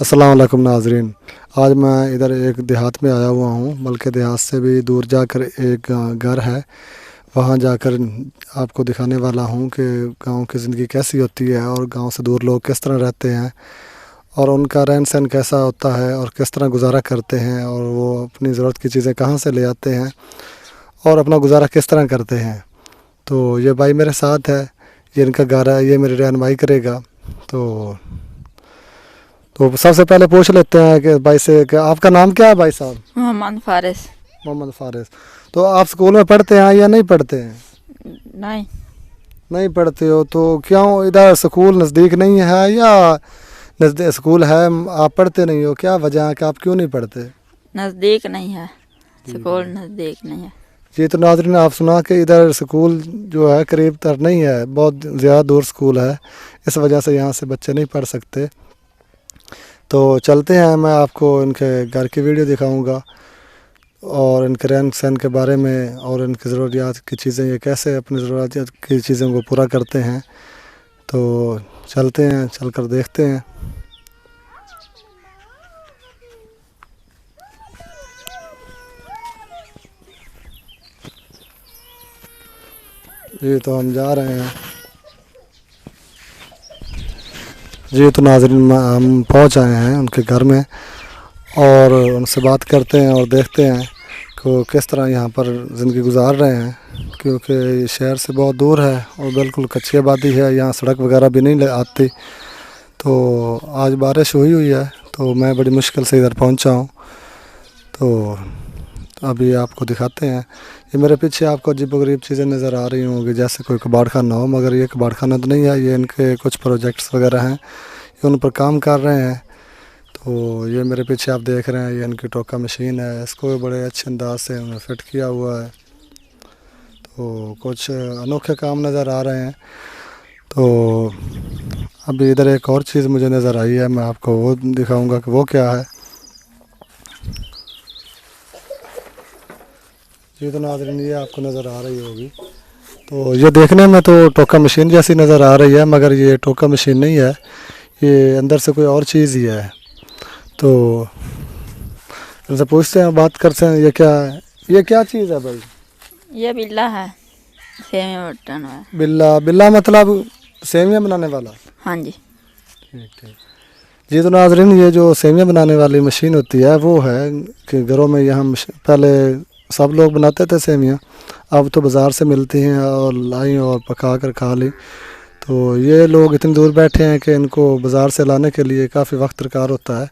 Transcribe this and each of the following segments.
अस्सलाम वालेकुम नाज़रीन। आज मैं इधर एक देहात में आया हुआ हूँ, बल्कि देहात से भी दूर जाकर एक घर है, वहाँ जाकर आपको दिखाने वाला हूँ कि गांव की ज़िंदगी कैसी होती है और गांव से दूर लोग किस तरह रहते हैं और उनका रहन सहन कैसा होता है और किस तरह गुजारा करते हैं और वो अपनी ज़रूरत की चीज़ें कहाँ से ले आते हैं और अपना गुजारा किस तरह करते हैं। तो ये भाई मेरे साथ है, ये इनका घर है, ये मेरी रहनुमाई करेगा। तो सबसे पहले पूछ लेते हैं कि भाई से कि आपका नाम क्या है भाई साहब? मोहम्मद फारिस। मोहम्मद फारिस। तो आप स्कूल में पढ़ते हैं या नहीं पढ़ते हैं? नहीं। नहीं पढ़ते हो तो क्यों? इधर स्कूल नज़दीक नहीं है या नज़दीक स्कूल है, आप पढ़ते नहीं हो? क्या वजह है कि आप क्यों नहीं पढ़ते? नज़दीक नहीं है, स्कूल नज़दीक नहीं है। जी तो नाज़रीन, आप सुना कि इधर स्कूल जो है करीब तर नहीं है, बहुत ज़्यादा दूर स्कूल है, इस वजह से यहाँ से बच्चे नहीं पढ़ सकते। तो चलते हैं, मैं आपको इनके घर की वीडियो दिखाऊंगा और इनके रहन सहन के बारे में और इनकी ज़रूरियात की चीज़ें, ये कैसे अपनी ज़रूरियात की चीज़ों को पूरा करते हैं। तो चलते हैं, चलकर देखते हैं। जी तो हम जा रहे हैं। जी तो नाज़रीन, हम पहुंच आए हैं उनके घर में और उनसे बात करते हैं और देखते हैं कि वो किस तरह यहाँ पर ज़िंदगी गुजार रहे हैं, क्योंकि ये शहर से बहुत दूर है और बिल्कुल कच्ची आबादी है, यहाँ सड़क वगैरह भी नहीं आती। तो आज बारिश हुई है तो मैं बड़ी मुश्किल से इधर पहुँचा हूँ। तो अभी आपको दिखाते हैं। ये मेरे पीछे आपको अजीबोगरीब चीज़ें नज़र आ रही होंगी, जैसे कोई कबाड़ खाना हो, मगर ये कबाड़ खाना तो नहीं है, ये इनके कुछ प्रोजेक्ट्स वगैरह हैं, ये उन पर काम कर रहे हैं। तो ये मेरे पीछे आप देख रहे हैं, ये इनकी टोका मशीन है, इसको भी बड़े अच्छे अंदाज से उन्होंने फिट किया हुआ है। तो कुछ अनोखे काम नज़र आ रहे हैं। तो अभी इधर एक और चीज़ मुझे नज़र आई है, मैं आपको वो दिखाऊंगा कि वो क्या है। ये तो नाज़रीन, ये आपको नज़र आ रही होगी। तो ये देखने में तो टोका मशीन जैसी नज़र आ रही है, मगर ये टोका मशीन नहीं है, ये अंदर से कोई और चीज़ ही है। तो इनसे पूछते हैं, बात करते हैं, ये क्या है, ये क्या चीज़ है भाई? ये बिल्ला है, सेमी बटन है। बिल्ला? बिल्ला मतलब सेवियाँ बनाने वाला? हाँ जी। ठीक ठीक। जी तो नाज़रीन, ये जो सेवियाँ बनाने वाली मशीन होती है वो है कि घरों में यहाँ पहले सब लोग बनाते थे सेवियाँ, अब तो बाज़ार से मिलती हैं और लाई और पका कर खा ली। तो ये लोग इतनी दूर बैठे हैं कि इनको बाज़ार से लाने के लिए काफ़ी वक्त दरकार होता है।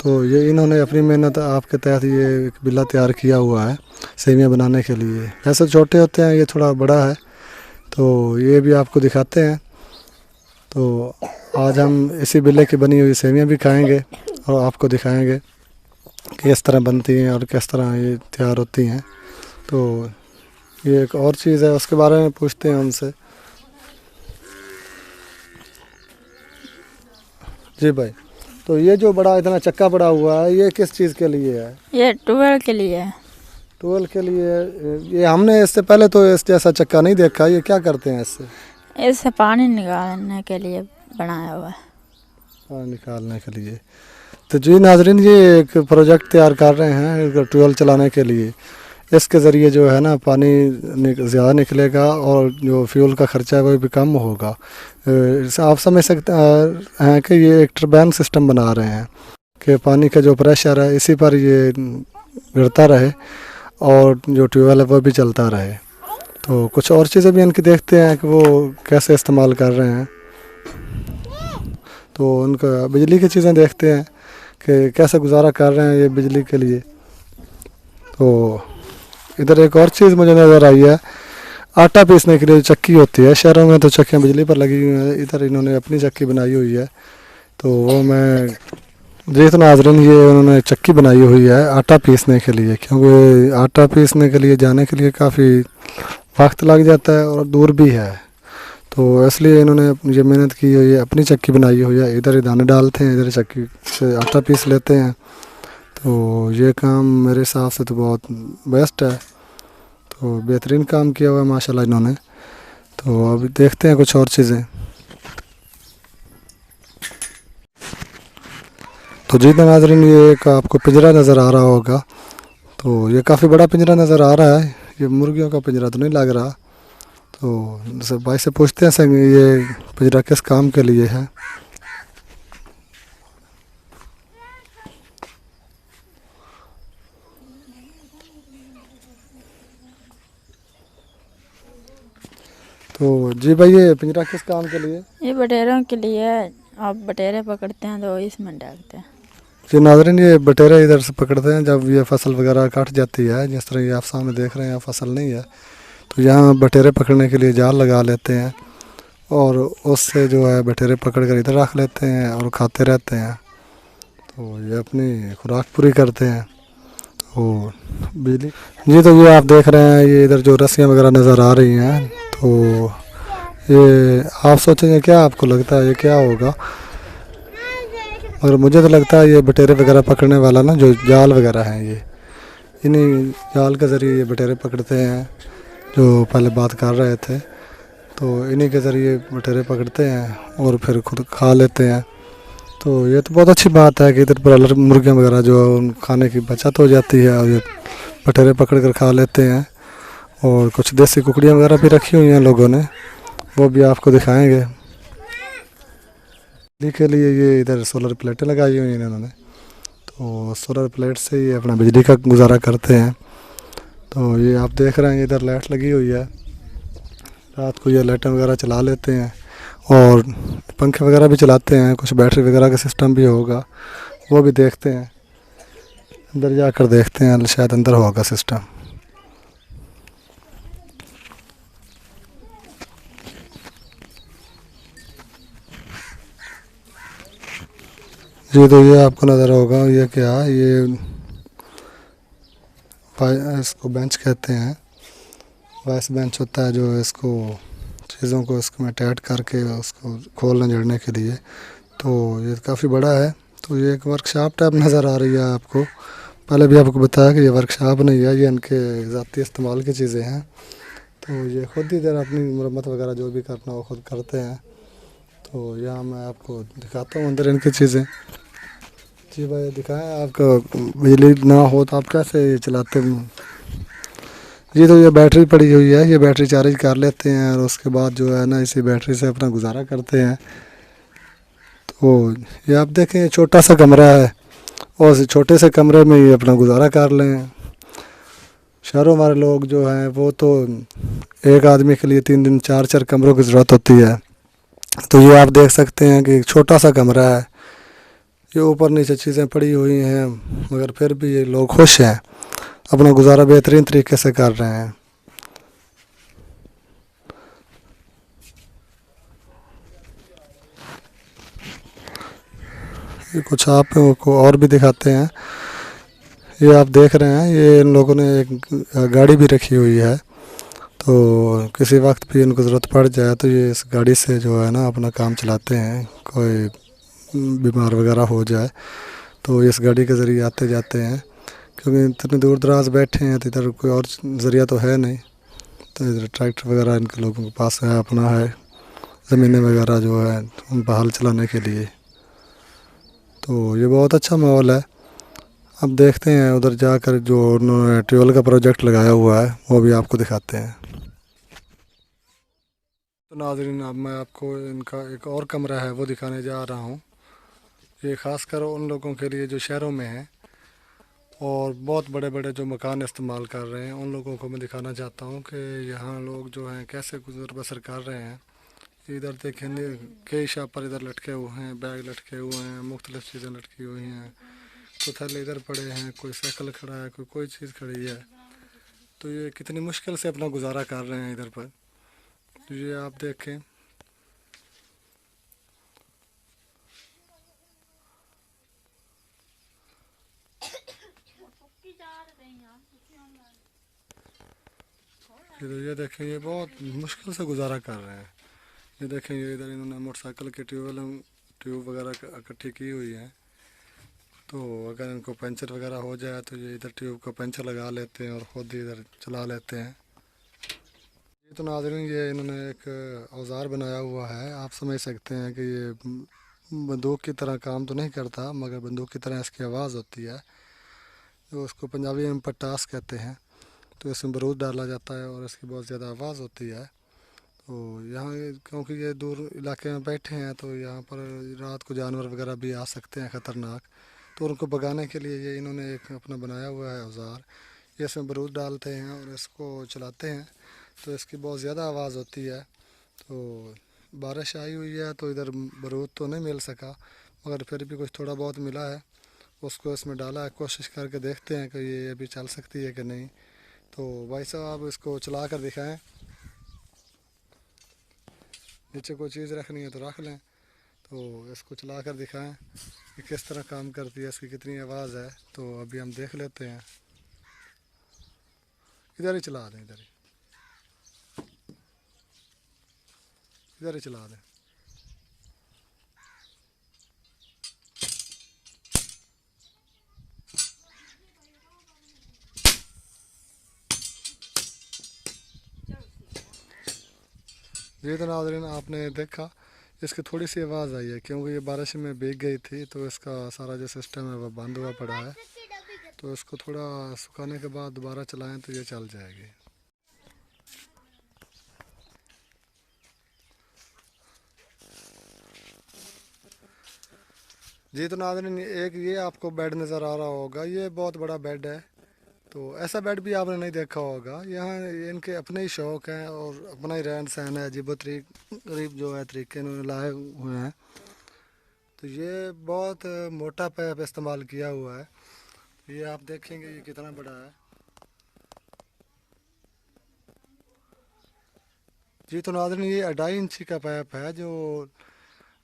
तो ये इन्होंने अपनी मेहनत आपके तहत ये एक बिल्ला तैयार किया हुआ है सेवियाँ बनाने के लिए। ऐसे छोटे होते हैं, ये थोड़ा बड़ा है। तो ये भी आपको दिखाते हैं। तो आज हम इसी बिल्ले की बनी हुई सेवियाँ भी खाएंगे और आपको दिखाएंगे कि किस तरह बनती हैं और किस तरह ये तैयार होती हैं। तो ये एक और चीज़ है, उसके बारे में पूछते हैं उनसे। जी भाई, तो ये जो बड़ा इतना चक्का पड़ा हुआ है, ये किस चीज़ के लिए है? ये ट्वेल के लिए है। ट्वेल के लिए? ये हमने इससे पहले तो इस जैसा चक्का नहीं देखा, ये क्या करते हैं इससे? इससे पानी निकालने के लिए बनाया हुआ है। पानी निकालने के लिए। तो जी नाज़रीन, ये एक प्रोजेक्ट तैयार कर रहे हैं ट्यूबवेल चलाने के लिए। इसके ज़रिए जो है ना, पानी ज़्यादा निकलेगा और जो फ्यूल का ख़र्चा है वो भी कम होगा। आप समझ सकते हैं कि ये एक टर्बाइन सिस्टम बना रहे हैं कि पानी का जो प्रेशर है इसी पर ये गिरता रहे और जो ट्यूबवेल है वो भी चलता रहे। तो कुछ और चीज़ें भी इनकी देखते हैं कि वो कैसे इस्तेमाल कर रहे हैं। तो उनका बिजली की चीज़ें देखते हैं कि कैसे गुजारा कर रहे हैं ये बिजली के लिए। तो इधर एक और चीज़ मुझे नज़र आई है, आटा पीसने के लिए जो चक्की होती है, शहरों में तो चक्कियाँ बिजली पर लगी हुई हैं, इधर इन्होंने अपनी चक्की बनाई हुई है। तो वो मैं जी तो नाज़रीन, ये उन्होंने चक्की बनाई हुई है आटा पीसने के लिए, क्योंकि आटा पीसने के लिए जाने के लिए काफ़ी वक्त लग जाता है और दूर भी है। तो इसलिए इन्होंने ये मेहनत की हुई है, अपनी चक्की बनाई हुई है, इधर ही दाने डालते हैं, इधर चक्की से आटा पीस लेते हैं। तो ये काम मेरे हिसाब से तो बहुत बेस्ट है। तो बेहतरीन काम किया हुआ है माशाल्लाह इन्होंने। तो अभी देखते हैं कुछ और चीज़ें। तो जी नाज़रीन, ये एक आपको पिंजरा नज़र आ रहा होगा। तो ये काफ़ी बड़ा पिंजरा नज़र आ रहा है। ये मुर्गियों का पिंजरा तो नहीं लग रहा। तो जैसे भाई से पूछते हैं संग ये पिंजरा किस काम के लिए है। तो जी भाई, ये पिंजरा किस काम के लिए? ये बटेरों के लिए है। आप बटेरे पकड़ते हैं तो इसमें डालते हैं। जी नाज़रीन, ये बटेरे इधर से पकड़ते हैं जब ये फसल वगैरह कट जाती है। जिस तरह ये आप सामने देख रहे हैं, यहाँ फसल नहीं है, तो यहाँ बटेरे पकड़ने के लिए जाल लगा लेते हैं और उससे जो है बटेरे पकड़ कर इधर रख लेते हैं और खाते रहते हैं। तो ये अपनी खुराक पूरी करते हैं। तो बिजली जी, तो ये आप देख रहे हैं, ये इधर जो रस्सियाँ वगैरह नज़र आ रही हैं, तो ये आप सोचेंगे क्या, आपको लगता है ये क्या होगा, मगर मुझे तो लगता है ये बटेरे वगैरह पकड़ने वाला ना जो जाल वगैरह हैं, ये इन्हीं जाल के ज़रिए ये बटेरे पकड़ते हैं। जो पहले बात कर रहे थे, तो इन्हीं के ज़रिए बटेरे पकड़ते हैं और फिर खुद खा लेते हैं। तो ये तो बहुत अच्छी बात है कि इधर ब्रॉयलर मुर्गियाँ वगैरह जो है उन खाने की बचत हो जाती है और ये बटेरे पकड़ कर खा लेते हैं। और कुछ देसी कुकड़ियाँ वगैरह भी रखी हुई हैं लोगों ने, वो भी आपको दिखाएंगे। बिजली के लिए ये इधर सोलर प्लेटें लगाई हुई हैं इन्होंने। तो सोलर प्लेट से ये अपना बिजली का गुजारा करते हैं। तो ये आप देख रहे हैं, इधर लाइट लगी हुई है। रात को ये लाइटें वगैरह चला लेते हैं और पंखे वगैरह भी चलाते हैं। कुछ बैटरी वगैरह का सिस्टम भी होगा, वो भी देखते हैं। अंदर जाकर देखते हैं, शायद अंदर होगा सिस्टम। जी, तो ये आपको नज़र होगा, ये क्या है, ये इसको बेंच कहते हैं। वाइस बेंच होता है जो इसको चीज़ों को इसमें टाइट करके उसको खोलने जड़ने के लिए। तो ये काफ़ी बड़ा है। तो ये एक वर्कशॉप टाइप नज़र आ रही है आपको। पहले भी आपको बताया कि ये वर्कशॉप नहीं है, ये इनके ज़ाती इस्तेमाल की चीज़ें हैं। तो ये खुद ही इधर अपनी मरम्मत वगैरह जो भी करना वो खुद करते हैं। तो यहाँ मैं आपको दिखाता हूँ अंदर इनकी चीज़ें। जी भाई, दिखाएं। आपका बिजली ना हो तो आप कैसे ये चलाते हैं? जी, तो ये बैटरी पड़ी हुई है, ये बैटरी चार्ज कर लेते हैं और उसके बाद जो है ना, इसी बैटरी से अपना गुजारा करते हैं। तो ये आप देखें, छोटा सा कमरा है और इस छोटे से कमरे में ये अपना गुजारा कर लें। शहरों हमारे लोग जो हैं वो तो एक आदमी के लिए 3 दिन 4 कमरों की ज़रूरत होती है। तो ये आप देख सकते हैं कि एक छोटा सा कमरा है, ये ऊपर नीचे चीज़ें पड़ी हुई हैं, मगर फिर भी ये लोग खुश हैं, अपना गुजारा बेहतरीन तरीके से कर रहे हैं। ये कुछ आपको और भी दिखाते हैं। ये आप देख रहे हैं, ये इन लोगों ने एक गाड़ी भी रखी हुई है। तो किसी वक्त भी इनको ज़रूरत पड़ जाए तो ये इस गाड़ी से जो है ना अपना काम चलाते हैं। कोई बीमार वगैरह हो जाए तो इस गाड़ी के ज़रिए आते जाते हैं, क्योंकि इतने दूर दराज बैठे हैं तो इधर कोई और ज़रिया तो है नहीं। तो इधर ट्रैक्टर वगैरह इनके लोगों के पास है, अपना है, ज़मीनें वगैरह जो है उन पर हल चलाने के लिए। तो ये बहुत अच्छा माहौल है। अब देखते हैं उधर जाकर जो उन्होंने ट्यूबवेल का प्रोजेक्ट लगाया हुआ है वो भी आपको दिखाते हैं। तो नाज़रीन, अब मैं आपको इनका एक और कमरा है वो दिखाने जा रहा हूँ। ये ख़ासकर उन लोगों के लिए जो शहरों में हैं और बहुत बड़े बड़े जो मकान इस्तेमाल कर रहे हैं, उन लोगों को मैं दिखाना चाहता हूँ कि यहाँ लोग जो हैं कैसे गुजर बसर कर रहे हैं। इधर देखेंगे कई शापर इधर लटके हुए हैं, बैग लटके हुए हैं, मुख्तलिफ चीज़ें लटकी हुई हैं। तो थैले इधर पड़े हैं, कोई साइकिल खड़ा है, कोई चीज़ खड़ी है। तो ये कितनी मुश्किल से अपना गुजारा कर रहे हैं इधर पर। तो ये आप देखें, ये देखें, ये बहुत मुश्किल से गुजारा कर रहे हैं। ये देखें, ये इधर इन्होंने मोटरसाइकिल के ट्यूब वगैरह इकट्ठी की हुई है। तो अगर इनको पंचर वगैरह हो जाए तो ये इधर ट्यूब का पंचर लगा लेते हैं और ख़ुद ही इधर चला लेते हैं। ये तो नाज़रीन, ये इन्होंने एक औज़ार बनाया हुआ है। आप समझ सकते हैं कि ये बंदूक की तरह काम तो नहीं करता, मगर बंदूक की तरह इसकी आवाज़ होती है, जो उसको पंजाबी में पटास कहते हैं। तो इसमें बारूद डाला जाता है और इसकी बहुत ज़्यादा आवाज़ होती है। तो यहाँ क्योंकि ये दूर इलाके में बैठे हैं, तो यहाँ पर रात को जानवर वगैरह भी आ सकते हैं ख़तरनाक। तो उनको भगाने के लिए ये इन्होंने एक अपना बनाया हुआ है औज़ार। ये इसमें बारूद डालते हैं और इसको चलाते हैं, तो इसकी बहुत ज़्यादा आवाज़ होती है। तो बारिश आई हुई है तो इधर बारूद तो नहीं मिल सका, मगर फिर भी कुछ थोड़ा बहुत मिला है, उसको इसमें डाला है। कोशिश करके देखते हैं कि ये अभी चल सकती है कि नहीं। तो भाई साहब इसको चला कर दिखाएं। नीचे कोई चीज़ रखनी है तो रख लें। तो इसको चला कर दिखाएं कि किस तरह काम करती है, इसकी कितनी आवाज़ है। तो अभी हम देख लेते हैं। इधर ही चला दें, इधर ही चला दें। जी तो नाज़रीन, आपने देखा इसकी थोड़ी सी आवाज़ आई है, क्योंकि ये बारिश में भीग गई थी, तो इसका सारा जो सिस्टम है वो बंद हुआ पड़ा है। तो इसको थोड़ा सुखाने के बाद दोबारा चलाएं तो ये चल जाएगी। जी तो नाज़रीन, एक ये आपको बेड नज़र आ रहा होगा, ये बहुत बड़ा बेड है। तो ऐसा बेड भी आपने नहीं देखा होगा। यहाँ इनके अपने ही शौक़ हैं और अपना ही रहन सहन है, अजीब गरीब जो है तरीके इन्होंने लाए हुए हैं। तो ये बहुत मोटा पैप इस्तेमाल किया हुआ है। ये आप देखेंगे ये कितना बड़ा है। जी तो नाज़रीन, ये 2.5 इंची का पैप है जो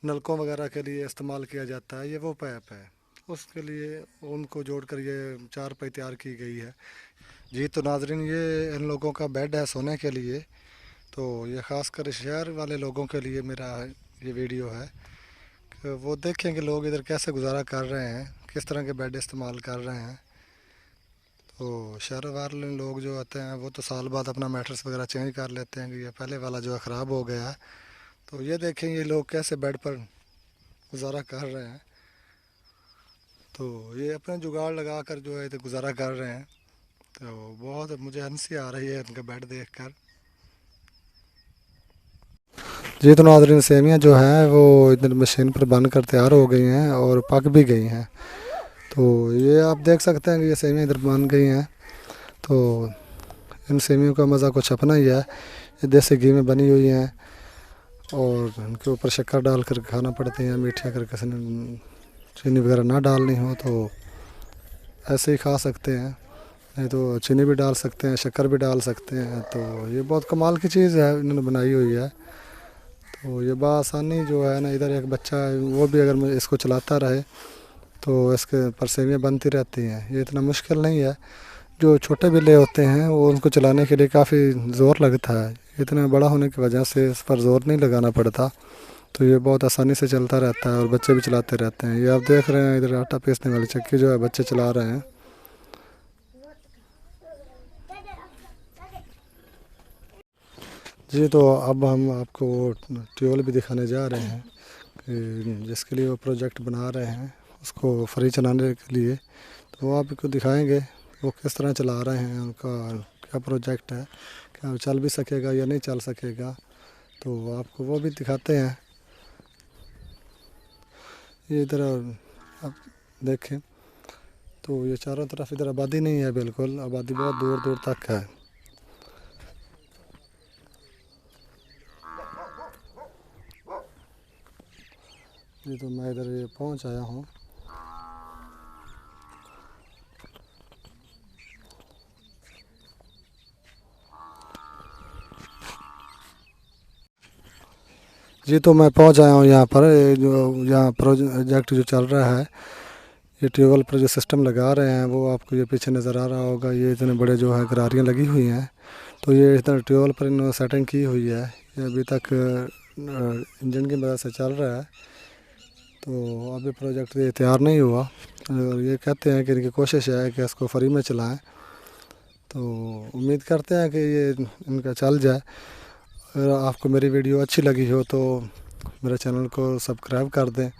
नलकों वगैरह के लिए इस्तेमाल किया जाता है। ये वो पैप है, उसके लिए उनको जोड़कर ये चारपाई तैयार की गई है। जी तो नाज़रीन, ये इन लोगों का बेड है सोने के लिए। तो ये ख़ासकर शहर वाले लोगों के लिए मेरा ये वीडियो है कि वो देखें कि लोग इधर कैसे गुजारा कर रहे हैं, किस तरह के बेड इस्तेमाल कर रहे हैं। तो शहर वाले लोग जो आते हैं वो तो साल बाद अपना मैट्रेस वगैरह चेंज कर लेते हैं कि ये पहले वाला जो है ख़राब हो गया है। तो ये देखें ये लोग कैसे बेड पर गुजारा कर रहे हैं। तो ये अपने जुगाड़ लगा कर जो है तो गुजारा कर रहे हैं। तो बहुत मुझे हंसी आ रही है इनका बेड देखकर। जी तो नाज़रीन, सेमियाँ जो हैं वो इधर मशीन पर बन कर तैयार हो गई हैं और पक भी गई हैं। तो ये आप देख सकते हैं कि ये सेमियाँ इधर बन गई हैं। तो इन सेमियों का मज़ा कुछ अपना ही है। ये देसी घी में बनी हुई हैं और इनके ऊपर शक्कर डाल कर खाना पड़ती हैं। मीठे अगर किसी ने चीनी वगैरह ना डालनी हो तो ऐसे ही खा सकते हैं, नहीं तो चीनी भी डाल सकते हैं, शक्कर भी डाल सकते हैं। तो ये बहुत कमाल की चीज़ है इन्होंने बनाई हुई है। तो ये बआसानी जो है ना, इधर एक बच्चा है वो भी अगर इसको चलाता रहे तो इसके पर सेवियाँ बनती रहती हैं। ये इतना मुश्किल नहीं है। जो छोटे बिल्ले होते हैं वो उनको चलाने के लिए काफ़ी ज़ोर लगता है, इतना बड़ा होने की वजह से इस पर ज़ोर नहीं लगाना पड़ता। तो ये बहुत आसानी से चलता रहता है और बच्चे भी चलाते रहते हैं। ये आप देख रहे हैं इधर आटा पीसने वाली चक्की जो है बच्चे चला रहे हैं। जी तो अब हम आपको ट्यूबवेल भी दिखाने जा रहे हैं कि जिसके लिए वो प्रोजेक्ट बना रहे हैं उसको फ्री चलाने के लिए। तो वो आपको दिखाएंगे वो किस तरह चला रहे हैं, उनका क्या प्रोजेक्ट है, क्या वो चल भी सकेगा या नहीं चल सकेगा। तो आपको वो भी दिखाते हैं। ये इधर आप देखें तो ये चारों तरफ इधर आबादी नहीं है, बिल्कुल आबादी बहुत दूर दूर तक है। ये तो मैं इधर ये पहुंच आया हूँ। जी तो मैं पहुंच आया हूँ यहाँ पर। जो यहाँ प्रोजेक्ट जो चल रहा है, ये ट्यूबवेल पर जो सिस्टम लगा रहे हैं वो आपको ये पीछे नज़र आ रहा होगा। ये इतने बड़े जो है गरारियाँ लगी हुई हैं। तो ये इतना ट्यूबवेल पर इन्होंने सेटिंग की हुई है। ये अभी तक इंजन की मदद से चल रहा है। तो अभी प्रोजेक्ट ये तैयार नहीं हुआ और ये कहते हैं कि इनकी कोशिश है कि इसको फ्री में चलाएँ। तो उम्मीद करते हैं कि ये इनका चल जाए। अगर आपको मेरी वीडियो अच्छी लगी हो तो मेरे चैनल को सब्सक्राइब कर दें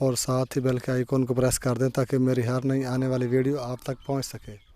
और साथ ही बेल के आइकॉन को प्रेस कर दें ताकि मेरी हर नई आने वाली वीडियो आप तक पहुंच सके।